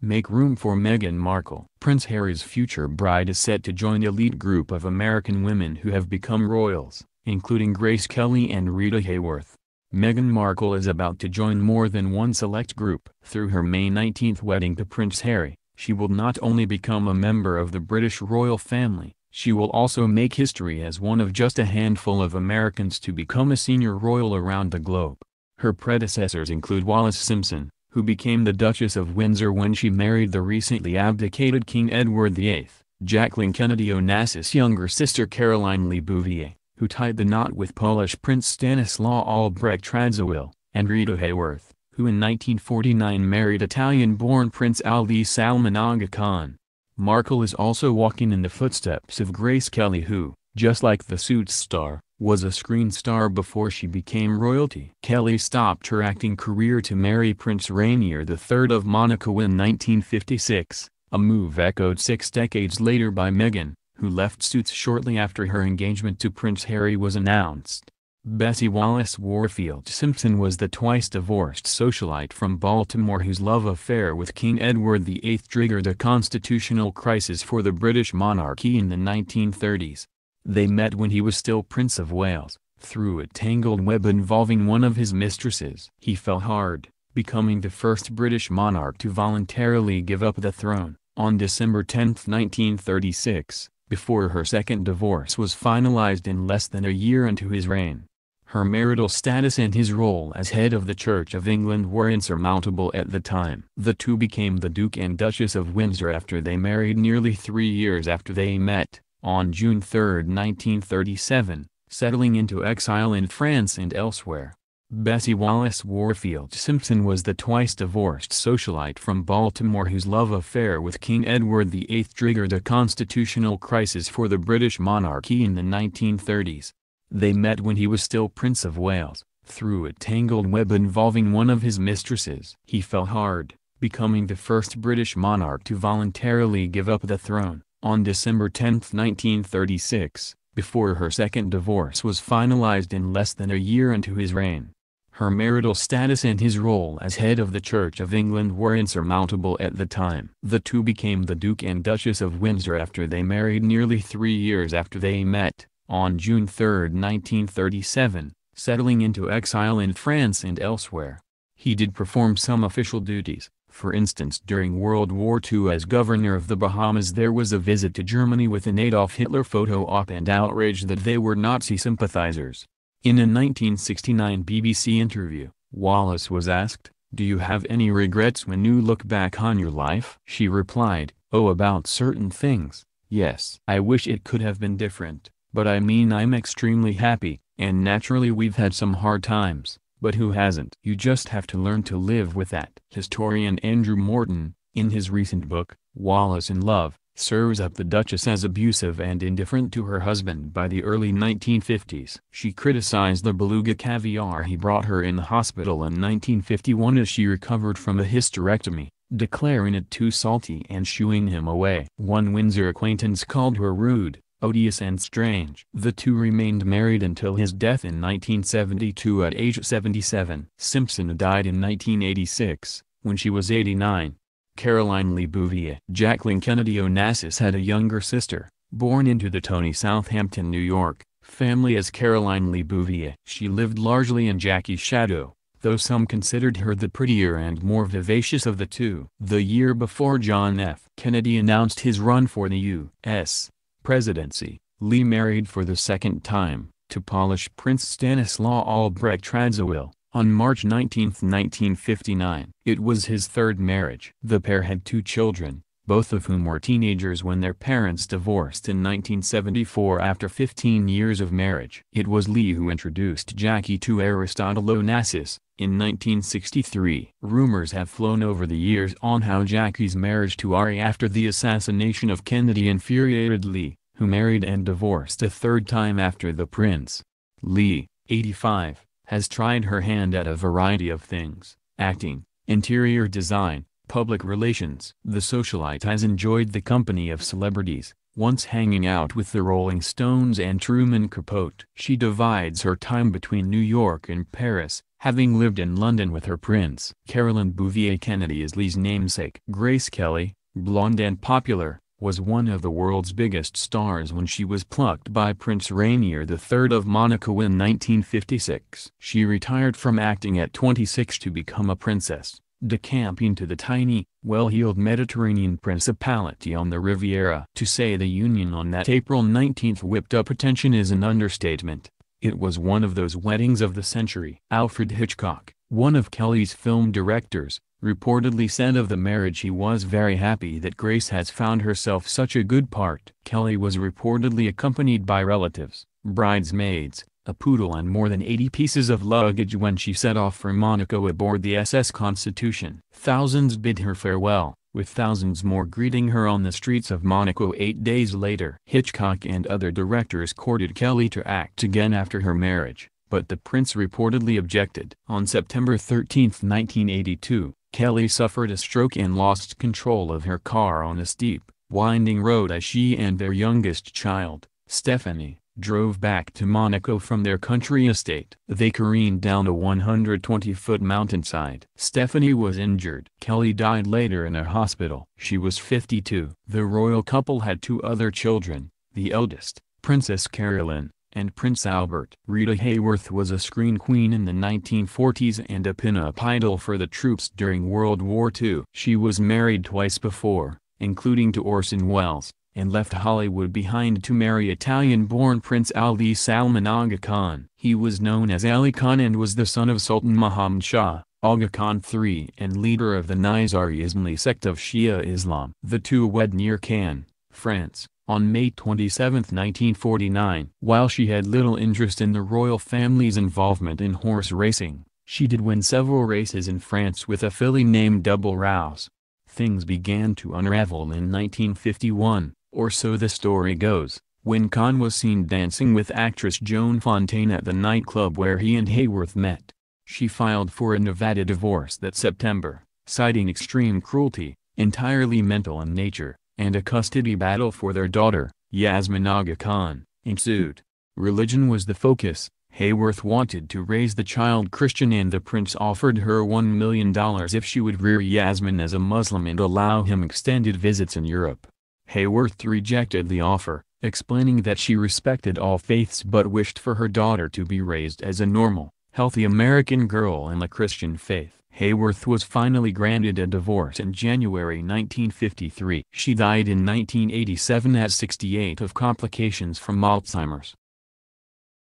Make room for Meghan Markle. Prince Harry's future bride is set to join the elite group of American women who have become royals, including Grace Kelly and Rita Hayworth. Meghan Markle is about to join more than one select group. Through her May 19th wedding to Prince Harry, she will not only become a member of the British royal family, she will also make history as one of just a handful of Americans to become a senior royal around the globe. Her predecessors include Wallis Simpson, who became the Duchess of Windsor when she married the recently abdicated King Edward VIII, Jacqueline Kennedy Onassis' younger sister Caroline Lee Bouvier, who tied the knot with Polish Prince Stanislaw Albrecht Radziwiłł, and Rita Hayworth, who in 1949 married Italian-born Prince Ali Salman Aga Khan. Markle is also walking in the footsteps of Grace Kelly who, just like the Suits star, was a screen star before she became royalty. Kelly stopped her acting career to marry Prince Rainier III of Monaco in 1956, a move echoed 6 decades later by Meghan, who left Suits shortly after her engagement to Prince Harry was announced. Bessie Wallace Warfield Simpson was the twice-divorced socialite from Baltimore whose love affair with King Edward VIII triggered a constitutional crisis for the British monarchy in the 1930s. They met when he was still Prince of Wales, through a tangled web involving one of his mistresses. He fell hard, becoming the first British monarch to voluntarily give up the throne, on December 10, 1936, before her second divorce was finalized in less than a year into his reign. Her marital status and his role as head of the Church of England were insurmountable at the time. The two became the Duke and Duchess of Windsor after they married nearly 3 years after they met, on June 3, 1937, settling into exile in France and elsewhere. Bessie Wallace Warfield Simpson was the twice-divorced socialite from Baltimore whose love affair with King Edward VIII triggered a constitutional crisis for the British monarchy in the 1930s. They met when he was still Prince of Wales, through a tangled web involving one of his mistresses. He fell hard, becoming the first British monarch to voluntarily give up the throne, on December 10, 1936, before her second divorce was finalized in less than a year into his reign. Her marital status and his role as head of the Church of England were insurmountable at the time. The two became the Duke and Duchess of Windsor after they married nearly 3 years after they met, on June 3, 1937, settling into exile in France and elsewhere. He did perform some official duties. For instance, during World War II as governor of the Bahamas there was a visit to Germany with an Adolf Hitler photo op and outrage that they were Nazi sympathizers. In a 1969 BBC interview, Wallace was asked, "Do you have any regrets when you look back on your life?" She replied, "Oh, about certain things, yes. I wish it could have been different, but I mean I'm extremely happy, and naturally we've had some hard times. But who hasn't? You just have to learn to live with that." Historian Andrew Morton, in his recent book, Wallace in Love, serves up the Duchess as abusive and indifferent to her husband by the early 1950s. She criticized the beluga caviar he brought her in the hospital in 1951 as she recovered from a hysterectomy, declaring it too salty and shooing him away. One Windsor acquaintance called her rude, odious and strange. The two remained married until his death in 1972 at age 77. Simpson died in 1986, when she was 89. Caroline Lee Bouvier. Jacqueline Kennedy Onassis had a younger sister, born into the Tony Southampton, New York, family as Caroline Lee Bouvier. She lived largely in Jackie's shadow, though some considered her the prettier and more vivacious of the two. The year before John F. Kennedy announced his run for the U.S. presidency, Lee married for the second time, to Polish Prince Stanislaw Albrecht Radziwiłł, on March 19, 1959. It was his third marriage. The pair had 2 children, both of whom were teenagers when their parents divorced in 1974 after 15 years of marriage. It was Lee who introduced Jackie to Aristotle Onassis, in 1963. Rumors have flown over the years on how Jackie's marriage to Ari after the assassination of Kennedy infuriated Lee, who married and divorced a third time after the prince. Lee, 85, has tried her hand at a variety of things: acting, interior design, public relations. The socialite has enjoyed the company of celebrities, once hanging out with the Rolling Stones and Truman Capote. She divides her time between New York and Paris, having lived in London with her prince. Carolyn Bouvier Kennedy is Lee's namesake. Grace Kelly, blonde and popular, was one of the world's biggest stars when she was plucked by Prince Rainier III of Monaco in 1956. She retired from acting at 26 to become a princess, decamping to the tiny, well-heeled Mediterranean principality on the Riviera. To say the union on that April 19 whipped up attention is an understatement. It was one of those weddings of the century. Alfred Hitchcock, one of Kelly's film directors, reportedly said of the marriage he was very happy that Grace has found herself such a good part. Kelly was reportedly accompanied by relatives, bridesmaids, a poodle and more than 80 pieces of luggage when she set off for Monaco aboard the SS Constitution. Thousands bid her farewell, with thousands more greeting her on the streets of Monaco 8 days later. Hitchcock and other directors courted Kelly to act again after her marriage, but the prince reportedly objected. On September 13, 1982, Kelly suffered a stroke and lost control of her car on a steep, winding road as she and their youngest child, Stephanie, drove back to Monaco from their country estate. They careened down a 120-foot mountainside. Stephanie was injured. Kelly died later in a hospital. She was 52. The royal couple had 2 other children, the eldest, Princess Caroline, and Prince Albert. Rita Hayworth was a screen queen in the 1940s and a pin-up idol for the troops during World War II. She was married twice before, including to Orson Welles, and left Hollywood behind to marry Italian-born Prince Ali Salman Aga Khan. He was known as Ali Khan and was the son of Sultan Muhammad Shah, Aga Khan III, and leader of the Nizari sect of Shia Islam. The two wed near Cannes, France, on May 27, 1949. While she had little interest in the royal family's involvement in horse racing, she did win several races in France with a filly named Double Rouse. Things began to unravel in 1951, or so the story goes, when Khan was seen dancing with actress Joan Fontaine at the nightclub where he and Hayworth met. She filed for a Nevada divorce that September, citing extreme cruelty, entirely mental in nature, and a custody battle for their daughter, Yasmin Aga Khan, ensued. Religion was the focus. Hayworth wanted to raise the child Christian and the prince offered her $1 million if she would rear Yasmin as a Muslim and allow him extended visits in Europe. Hayworth rejected the offer, explaining that she respected all faiths but wished for her daughter to be raised as a normal, healthy American girl in the Christian faith. Hayworth was finally granted a divorce in January 1953. She died in 1987 at 68 of complications from Alzheimer's.